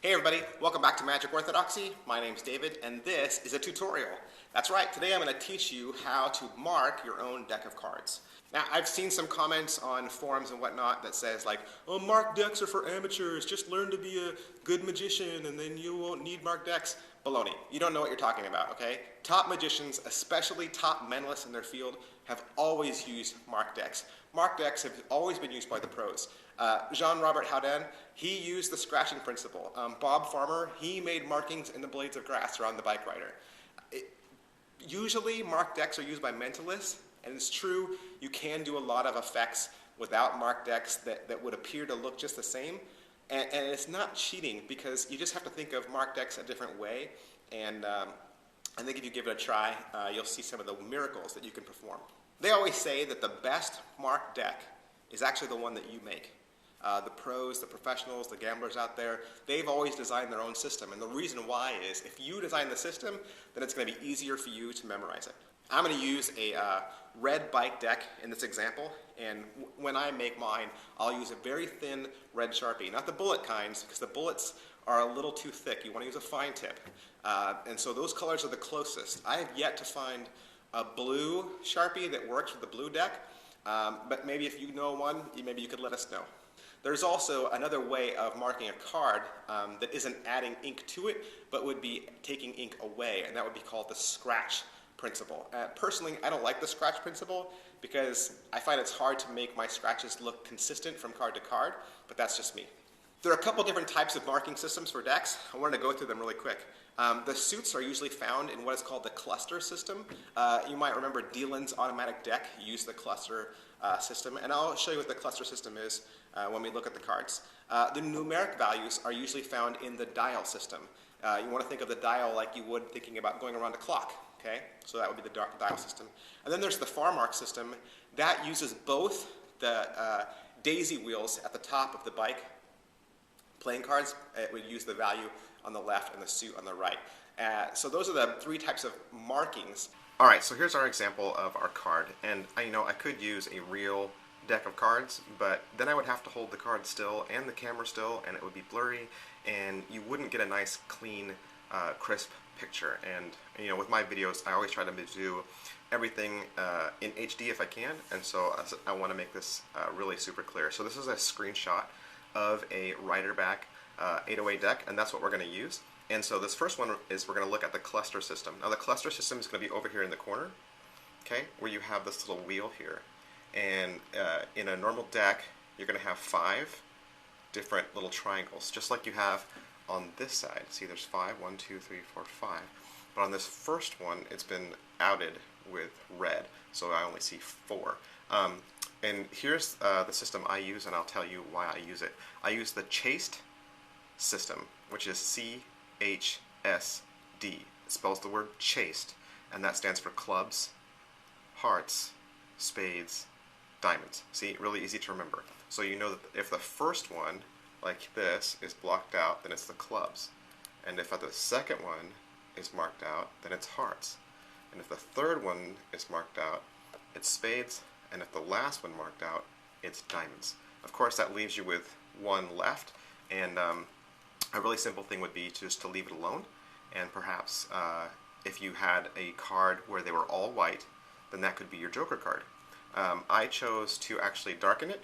Hey everybody, welcome back to Magic Orthodoxy. My name's David and this is a tutorial. That's right, today I'm going to teach you how to mark your own deck of cards. Now I've seen some comments on forums and whatnot that says like, oh, marked decks are for amateurs, just learn to be a good magician and then you won't need marked decks. Baloney, you don't know what you're talking about, okay? Top magicians, especially top mentalists in their field, have always used marked decks. Marked decks have always been used by the pros. Jean-Robert Houdin, he used the scratching principle. Bob Farmer, he made markings in the blades of grass around the bike rider. Usually marked decks are used by mentalists, and it's true you can do a lot of effects without marked decks that would appear to look just the same. And it's not cheating because you just have to think of marked decks a different way, and I think if you give it a try, you'll see some of the miracles that you can perform. They always say that the best marked deck is actually the one that you make. The pros, the professionals, the gamblers out there, they've always designed their own system, and the reason why is if you design the system, then it's going to be easier for you to memorize it. I'm going to use a red bike deck in this example, and when I make mine, I'll use a very thin red Sharpie. Not the bullet kinds, because the bullets are a little too thick. You want to use a fine tip. And so those colors are the closest. I have yet to find a blue Sharpie that works with the blue deck, but maybe if you know one, maybe you could let us know. There's also another way of marking a card that isn't adding ink to it, but would be taking ink away, and that would be called the scratch principle. Personally, I don't like the scratch principle because I find it's hard to make my scratches look consistent from card to card, but that's just me. There are a couple different types of marking systems for decks. I wanted to go through them really quick. The suits are usually found in what is called the cluster system. You might remember Dieland's automatic deck used the cluster system, and I'll show you what the cluster system is when we look at the cards. The numeric values are usually found in the dial system. You want to think of the dial like you would thinking about going around a clock. Okay, so that would be the dial system. And then there's the far mark system. That uses both the daisy wheels at the top of the bike playing cards. It would use the value on the left and the suit on the right. So those are the three types of markings. All right, so here's our example of our card. And I could use a real deck of cards, but then I would have to hold the card still and the camera still, and it would be blurry, and you wouldn't get a nice, clean, crisp picture. And with my videos, I always try to do everything in HD if I can, and so I want to make this really super clear. So this is a screenshot of a rider-back 808 deck, and that's what we're going to use. And so this first one is we're going to look at the cluster system. Now the cluster system is going to be over here in the corner, okay, where you have this little wheel here. And in a normal deck, you're going to have 5 different little triangles, just like you have on this side. See, there's 5, 1, 2, 3, 4, 5. But on this first one, it's been outed with red, so I only see 4. And here's the system I use, and I'll tell you why I use it. I use the chased system, which is C-H-S-D. It spells the word chased, and that stands for clubs, hearts, spades, diamonds. See, really easy to remember. So you know that if the first one, like this, is blocked out, then it's the clubs. And if the second one is marked out, then it's hearts. And if the third one is marked out, it's spades. And if the last one marked out, it's diamonds. Of course, that leaves you with one left, and a really simple thing would be just to leave it alone. And perhaps if you had a card where they were all white, then that could be your joker card. I chose to actually darken it,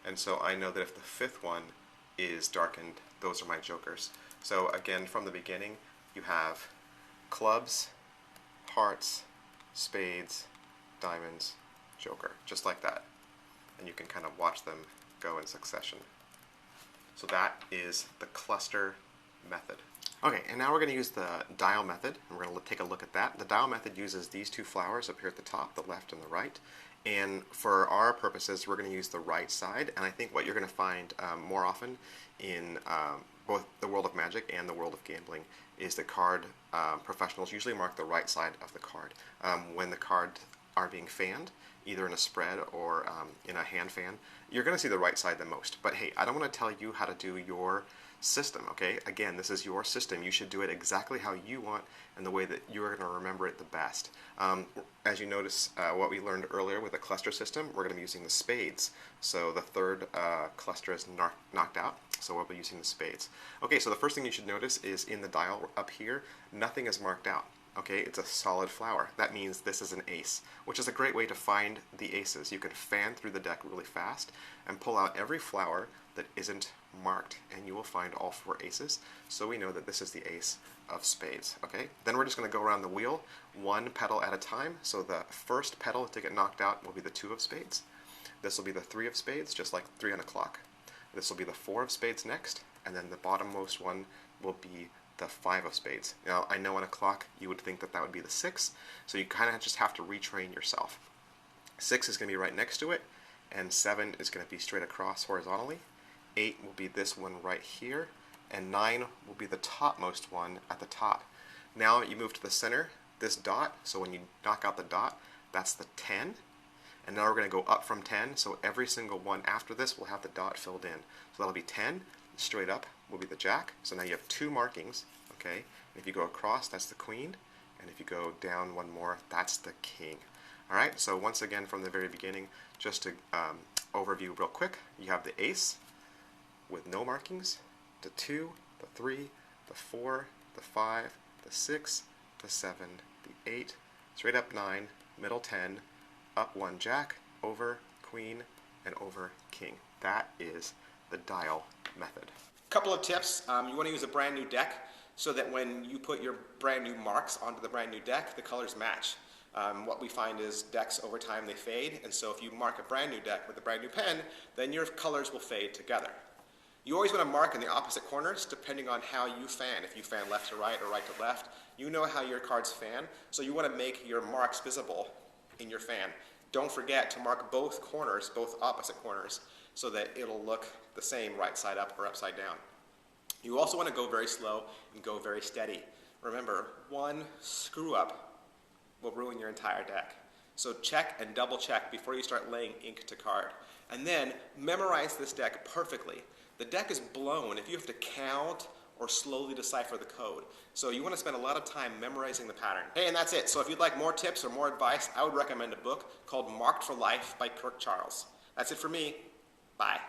and so I know that if the 5th one is darkened, those are my jokers. So again, from the beginning, you have clubs, hearts, spades, diamonds, joker, just like that. And you can kind of watch them go in succession. So that is the cluster method. Okay, and now we're going to use the dial method, and we're going to take a look at that. The dial method uses these 2 flowers up here at the top, the left and the right. And for our purposes, we're going to use the right side, and I think what you're going to find more often in both the world of magic and the world of gambling is that card professionals usually mark the right side of the card. When the cards are being fanned, either in a spread or in a hand fan, you're going to see the right side the most. But hey, I don't want to tell you how to do your system, okay? Again, this is your system. You should do it exactly how you want and the way that you're going to remember it the best. As you notice, what we learned earlier with the cluster system, we're going to be using the spades. So the third cluster is knocked out. so we'll be using the spades. Okay, so the first thing you should notice is in the dial up here, nothing is marked out. Okay, it's a solid flower. That means this is an ace, which is a great way to find the aces. You can fan through the deck really fast and pull out every flower that isn't marked, and you will find all 4 aces. So we know that this is the ace of spades. Okay, then we're just going to go around the wheel 1 petal at a time. So the first petal to get knocked out will be the 2 of spades. This will be the 3 of spades, just like 3 on a clock. This will be the 4 of spades next, and then the bottommost one will be the 5 of spades. Now, I know on a clock you would think that that would be the 6, so you kind of just have to retrain yourself. 6 is going to be right next to it, and 7 is going to be straight across horizontally. 8 will be this one right here, and 9 will be the topmost one at the top. Now you move to the center, this dot, so when you knock out the dot, that's the 10. And now we're going to go up from 10, so every single one after this will have the dot filled in. So that'll be 10, straight up will be the jack. So now you have 2 markings, okay? And if you go across, that's the queen. And if you go down one more, that's the king. All right, so once again from the very beginning, just to overview real quick, you have the ace with no markings, the 2, the 3, the 4, the 5, the 6, the 7, the 8, straight up 9, middle 10, up 1 jack, over queen, and over king. That is the dial method. Couple of tips. You want to use a brand new deck so that when you put your brand new marks onto the brand new deck, the colors match. What we find is decks over time they fade, and so if you mark a brand new deck with a brand new pen, then your colors will fade together. You always want to mark in the opposite corners depending on how you fan. If you fan left to right or right to left, you know how your cards fan, so you want to make your marks visible in your fan. Don't forget to mark both corners, both opposite corners, so that it'll look the same right side up or upside down. You also want to go very slow and go very steady. Remember, 1 screw up will ruin your entire deck. So check and double check before you start laying ink to card. And then memorize this deck perfectly. The deck is blown if you have to count or slowly decipher the code. So you want to spend a lot of time memorizing the pattern. Hey, and that's it. So if you'd like more tips or more advice, I would recommend a book called Marked for Life by Kirk Charles. That's it for me. Bye.